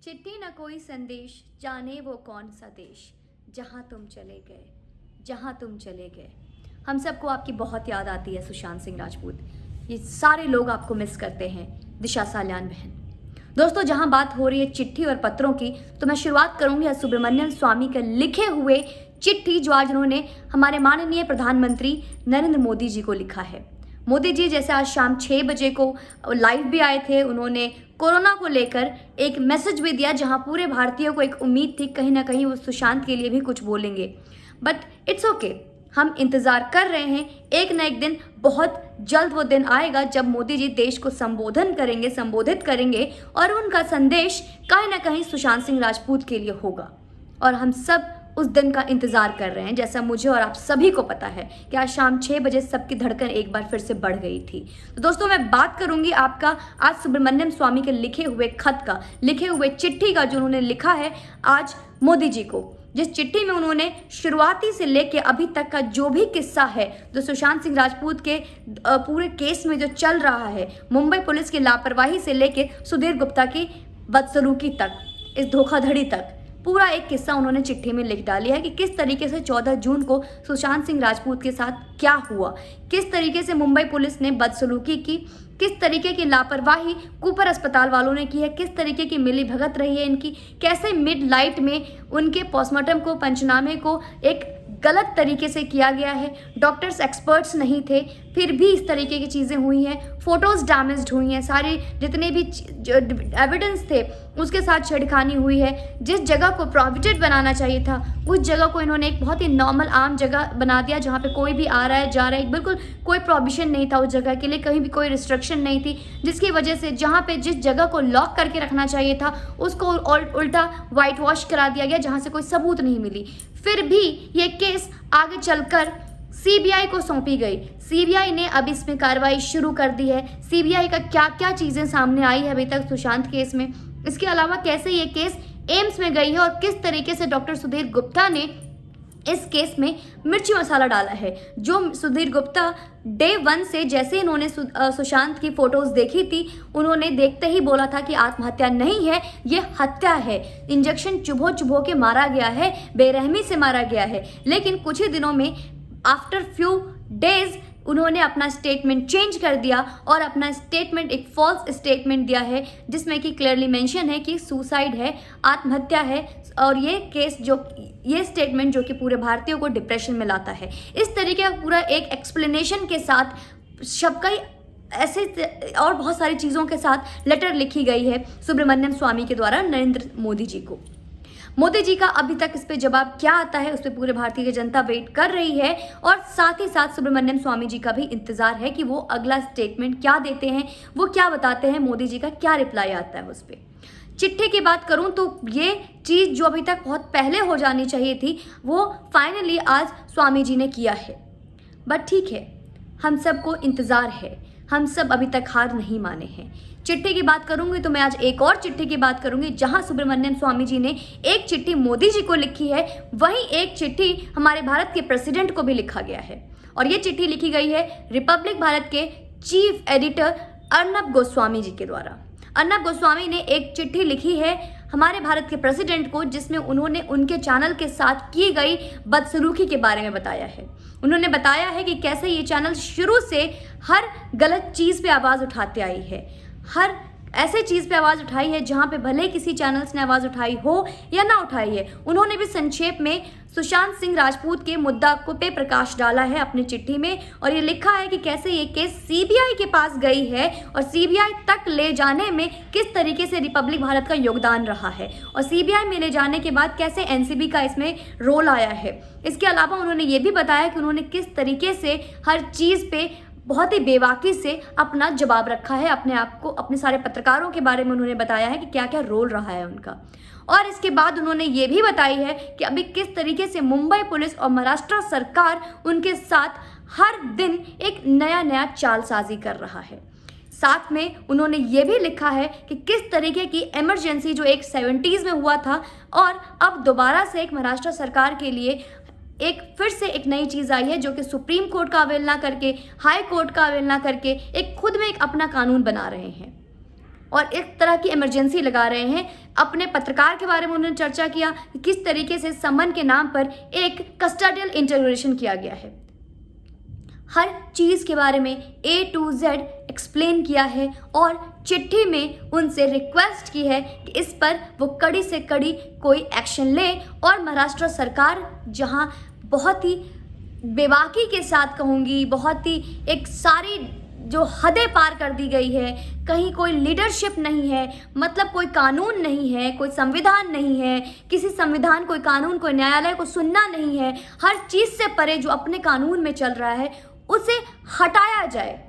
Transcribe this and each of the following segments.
चिट्ठी न कोई संदेश, जाने वो कौन सा देश, जहाँ तुम चले गए, जहाँ तुम चले गए। हम सबको आपकी बहुत याद आती है सुशांत सिंह राजपूत। ये सारे लोग आपको मिस करते हैं, दिशा साल्यान बहन। दोस्तों, जहाँ बात हो रही है चिट्ठी और पत्रों की, तो मैं शुरुआत करूंगी आज सुब्रमण्यम स्वामी के लिखे हुए चिट्ठी जो आज उन्होंने हमारे माननीय प्रधानमंत्री नरेंद्र मोदी जी को लिखा है। मोदी जी जैसे आज शाम 6 बजे को लाइव भी आए थे, उन्होंने कोरोना को लेकर एक मैसेज भी दिया जहां पूरे भारतीयों को एक उम्मीद थी कहीं ना कहीं वो सुशांत के लिए भी कुछ बोलेंगे। बट इट्स ओके, हम इंतज़ार कर रहे हैं। एक ना एक दिन, बहुत जल्द वो दिन आएगा जब मोदी जी देश को संबोधित करेंगे और उनका संदेश कहीं ना कहीं सुशांत सिंह राजपूत के लिए होगा। और हम सब उस दिन का इंतज़ार कर रहे हैं। जैसा मुझे और आप सभी को पता है कि आज शाम 6 बजे सबकी धड़कन एक बार फिर से बढ़ गई थी। तो दोस्तों, मैं बात करूंगी आपका आज सुब्रमण्यम स्वामी के लिखे हुए खत का, लिखे हुए चिट्ठी का, जो उन्होंने लिखा है आज मोदी जी को। जिस चिट्ठी में उन्होंने शुरुआती से लेके अभी तक का जो भी किस्सा है, जो सुशांत सिंह राजपूत के पूरे केस में जो चल रहा है, मुंबई पुलिस की लापरवाही से लेके सुधीर गुप्ता की बदसलूकी तक, इस धोखाधड़ी तक, पूरा एक किस्सा उन्होंने चिट्ठी में लिख डाली है कि किस तरीके से 14 जून को सुशांत सिंह राजपूत के साथ क्या हुआ, किस तरीके से मुंबई पुलिस ने बदसलूकी की, किस तरीके की लापरवाही कूपर अस्पताल वालों ने की है, किस तरीके की मिली भगत रही है इनकी, कैसे मिड लाइट में उनके पोस्टमार्टम को, पंचनामे को एक गलत तरीके से किया गया है। डॉक्टर्स एक्सपर्ट्स नहीं थे, फिर भी इस तरीके की चीज़ें हुई हैं। फोटोज़ डैमेज्ड हुई हैं, सारे जितने भी एविडेंस थे उसके साथ छेड़खानी हुई है। जिस जगह को प्रोहिबिटेड बनाना चाहिए था, उस जगह को इन्होंने एक बहुत ही नॉर्मल आम जगह बना दिया, जहाँ पे कोई भी आ रहा है जा रहा है, बिल्कुल कोई प्रोहिबिशन नहीं था उस जगह के लिए, कहीं भी कोई रिस्ट्रिक्शन नहीं थी, जिसकी वजह से जहाँ पे जिस जगह को लॉक करके रखना चाहिए था उसको उल्टा वाइट वॉश करा दिया गया, जहाँ से कोई सबूत नहीं मिली। फिर भी ये केस आगे चलकर सीबीआई को सौंपी गई। सीबीआई ने अब इसमें कार्रवाई शुरू कर दी है। सीबीआई का क्या क्या चीज़ें सामने आई है अभी तक सुशांत केस में, इसके अलावा कैसे ये केस एम्स में गई है और किस तरीके से डॉक्टर सुधीर गुप्ता ने इस केस में मिर्ची मसाला डाला है। जो सुधीर गुप्ता डे 1 से, जैसे इन्होंने सुशांत की फ़ोटोज़ देखी थी, उन्होंने देखते ही बोला था कि आत्महत्या नहीं है, ये हत्या है, इंजेक्शन चुभो के मारा गया है, बेरहमी से मारा गया है। लेकिन कुछ ही दिनों में, आफ्टर फ्यू डेज, उन्होंने अपना स्टेटमेंट चेंज कर दिया और अपना स्टेटमेंट एक फॉल्स स्टेटमेंट दिया है, जिसमें कि क्लियरली मेंशन है कि सुसाइड है, आत्महत्या है। और ये केस ये स्टेटमेंट जो कि पूरे भारतीयों को डिप्रेशन में लाता है। इस तरीके का पूरा एक एक्सप्लेनेशन के साथ, सबका ऐसे और बहुत सारी चीज़ों के साथ लेटर लिखी गई है सुब्रमण्यम स्वामी के द्वारा नरेंद्र मोदी जी को। मोदी जी का अभी तक इस पे जवाब क्या आता है, उस पर पूरे भारतीय जनता वेट कर रही है। और साथ ही साथ सुब्रमण्यम स्वामी जी का भी इंतजार है कि वो अगला स्टेटमेंट क्या देते हैं, वो क्या बताते हैं, मोदी जी का क्या रिप्लाई आता है उस पर। चिट्ठी की बात करूं तो ये चीज़ जो अभी तक बहुत पहले हो जानी चाहिए थी, वो फाइनली आज स्वामी जी ने किया है। बट ठीक है, हम सबको इंतज़ार है, हम सब अभी तक हार नहीं माने हैं। चिट्ठी की बात करूंगी तो मैं आज एक और चिट्ठी की बात करूंगी, जहां सुब्रमण्यम स्वामी जी ने एक चिट्ठी मोदी जी को लिखी है, वहीं एक चिट्ठी हमारे भारत के प्रेसिडेंट को भी लिखा गया है। और ये चिट्ठी लिखी गई है रिपब्लिक भारत के चीफ एडिटर अर्नब गोस्वामी जी के द्वारा। अर्नब गोस्वामी ने एक चिट्ठी लिखी है हमारे भारत के प्रेसिडेंट को, जिसमें उन्होंने उनके चैनल के साथ की गई बदसलूकी के बारे में बताया है। उन्होंने बताया है कि कैसे ये चैनल शुरू से हर गलत चीज़ पे आवाज़ उठाते आई है, हर ऐसे चीज़ पे आवाज़ उठाई है जहाँ पे भले किसी चैनल्स ने आवाज़ उठाई हो या ना उठाई है। उन्होंने भी संक्षेप में सुशांत सिंह राजपूत के मुद्दा को पे प्रकाश डाला है अपनी चिट्ठी में, और ये लिखा है कि कैसे ये केस सीबीआई के पास गई है और सीबीआई तक ले जाने में किस तरीके से रिपब्लिक भारत का योगदान रहा है, और सीबीआई में ले जाने के बाद कैसे एनसीबी का इसमें रोल आया है। इसके अलावा उन्होंने ये भी बताया कि उन्होंने किस तरीके से हर चीज़ पे बहुत ही बेबाकी से अपना जवाब रखा है, अपने आप को, अपने सारे पत्रकारों के बारे में उन्होंने बताया है कि क्या क्या रोल रहा है उनका। और इसके बाद उन्होंने ये भी बताई है कि अभी किस तरीके से मुंबई पुलिस और महाराष्ट्र सरकार उनके साथ हर दिन एक नया चालसाजी कर रहा है। साथ में उन्होंने ये भी लिखा है कि किस तरीके की इमरजेंसी जो एक 70s में हुआ था, और अब दोबारा से एक महाराष्ट्र सरकार के लिए एक फिर से एक नई चीज़ आई है, जो कि सुप्रीम कोर्ट का अवहेलना करके, हाई कोर्ट का अवहेलना करके एक खुद में एक अपना कानून बना रहे हैं और एक तरह की इमरजेंसी लगा रहे हैं अपने पत्रकार के बारे में उन्होंने चर्चा किया कि किस तरीके से समन के नाम पर एक कस्टोडियल इंटरोगेशन किया गया है। हर चीज़ के बारे में A to Z एक्सप्लेन किया है और चिट्ठी में उनसे रिक्वेस्ट की है कि इस पर वो कड़ी से कड़ी कोई एक्शन ले और महाराष्ट्र सरकार जहां बहुत ही बेबाकी के साथ कहूँगी, बहुत ही एक सारी जो हदें पार कर दी गई है, कहीं कोई लीडरशिप नहीं है, मतलब कोई कानून नहीं है, कोई संविधान नहीं है, किसी संविधान कोई कानून कोई न्यायालय को सुनना नहीं है, हर चीज़ से परे जो अपने कानून में चल रहा है उसे हटाया जाए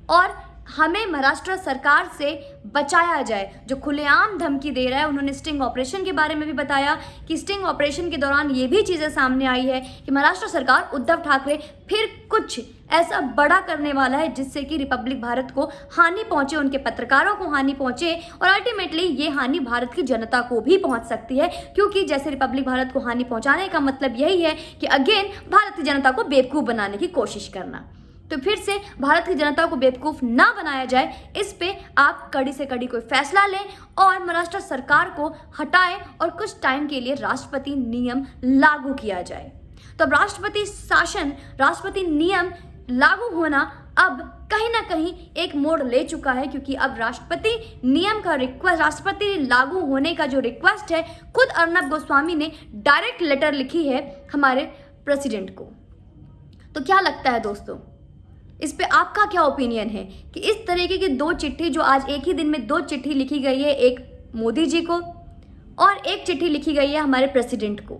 और हमें महाराष्ट्र सरकार से बचाया जाए जो खुलेआम धमकी दे रहा है। उन्होंने स्टिंग ऑपरेशन के बारे में भी बताया कि स्टिंग ऑपरेशन के दौरान ये भी चीज़ें सामने आई है कि महाराष्ट्र सरकार उद्धव ठाकरे फिर कुछ ऐसा बड़ा करने वाला है जिससे कि रिपब्लिक भारत को हानि पहुंचे, उनके पत्रकारों को हानि पहुंचे और अल्टीमेटली ये हानि भारत की जनता को भी पहुंच सकती है, क्योंकि जैसे रिपब्लिक भारत को हानि पहुंचाने का मतलब यही है कि अगेन भारत की जनता को बेवकूफ़ बनाने की कोशिश करना। तो फिर से भारत की जनता को बेवकूफ़ ना बनाया जाए, इस पे आप कड़ी से कड़ी कोई फैसला लें और महाराष्ट्र सरकार को हटाएं और कुछ टाइम के लिए राष्ट्रपति नियम लागू किया जाए। तो अब राष्ट्रपति शासन, राष्ट्रपति नियम लागू होना अब कहीं ना कहीं एक मोड़ ले चुका है, क्योंकि अब राष्ट्रपति नियम का रिक्वेस्ट, राष्ट्रपति लागू होने का जो रिक्वेस्ट है, खुद अर्नब गोस्वामी ने डायरेक्ट लेटर लिखी है हमारे प्रेसिडेंट को। तो क्या लगता है दोस्तों, इस पे आपका क्या ओपिनियन है कि इस तरीके की दो चिट्ठी, जो आज एक ही दिन में दो चिट्ठी लिखी गई है, एक मोदी जी को और एक चिट्ठी लिखी गई है हमारे प्रेसिडेंट को,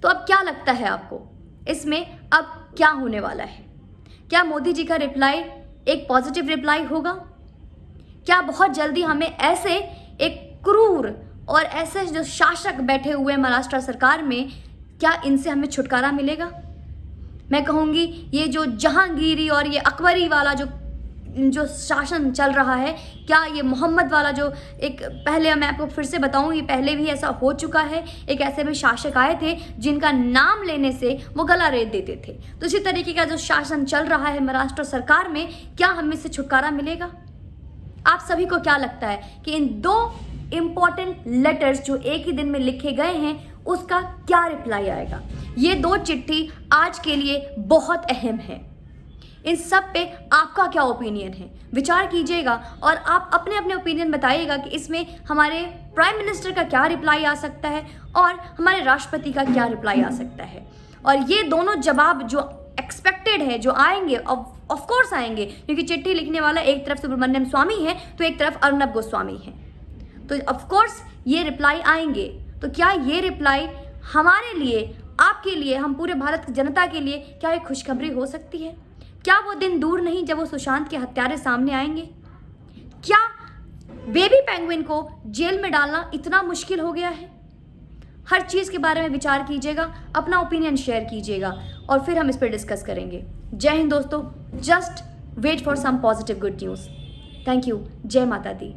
तो अब क्या लगता है आपको इसमें अब क्या होने वाला है? क्या मोदी जी का रिप्लाई एक पॉजिटिव रिप्लाई होगा? क्या बहुत जल्दी हमें ऐसे एक क्रूर और ऐसे जो शासक बैठे हुए महाराष्ट्र सरकार में, क्या इनसे हमें छुटकारा मिलेगा? मैं कहूँगी ये जो जहांगीरी और ये अकबरी वाला जो शासन चल रहा है, क्या ये मोहम्मद वाला जो एक, पहले मैं आपको फिर से बताऊं, ये पहले भी ऐसा हो चुका है। एक ऐसे भी शासक आए थे जिनका नाम लेने से वो गला रेत देते थे। तो इसी तरीके का जो शासन चल रहा है महाराष्ट्र सरकार में, क्या हमें इससे छुटकारा मिलेगा? आप सभी को क्या लगता है कि इन दो इम्पॉर्टेंट लेटर्स जो एक ही दिन में लिखे गए हैं, उसका क्या रिप्लाई आएगा? ये दो चिट्ठी आज के लिए बहुत अहम है। इन सब पे आपका क्या ओपिनियन है? विचार कीजिएगा और आप अपने अपने ओपिनियन बताइएगा कि इसमें हमारे प्राइम मिनिस्टर का क्या रिप्लाई आ सकता है और हमारे राष्ट्रपति का क्या रिप्लाई आ सकता है। और ये दोनों जवाब जो एक्सपेक्टेड है, जो आएंगे, ऑफ कोर्स आएंगे, क्योंकि चिट्ठी लिखने वाला एक तरफ सुब्रमण्यम स्वामी है तो एक तरफ अर्नब गोस्वामी है, तो ऑफ कोर्स ये रिप्लाई आएंगे। तो क्या ये रिप्लाई हमारे लिए, आपके लिए, हम पूरे भारत की जनता के लिए क्या एक खुशखबरी हो सकती है? क्या वो दिन दूर नहीं जब वो सुशांत के हत्यारे सामने आएंगे? क्या बेबी पेंगुइन को जेल में डालना इतना मुश्किल हो गया है? हर चीज़ के बारे में विचार कीजिएगा, अपना ओपिनियन शेयर कीजिएगा और फिर हम इस पर डिस्कस करेंगे। जय हिंद दोस्तों, just wait for some positive good news. Thank you. जय माता दी।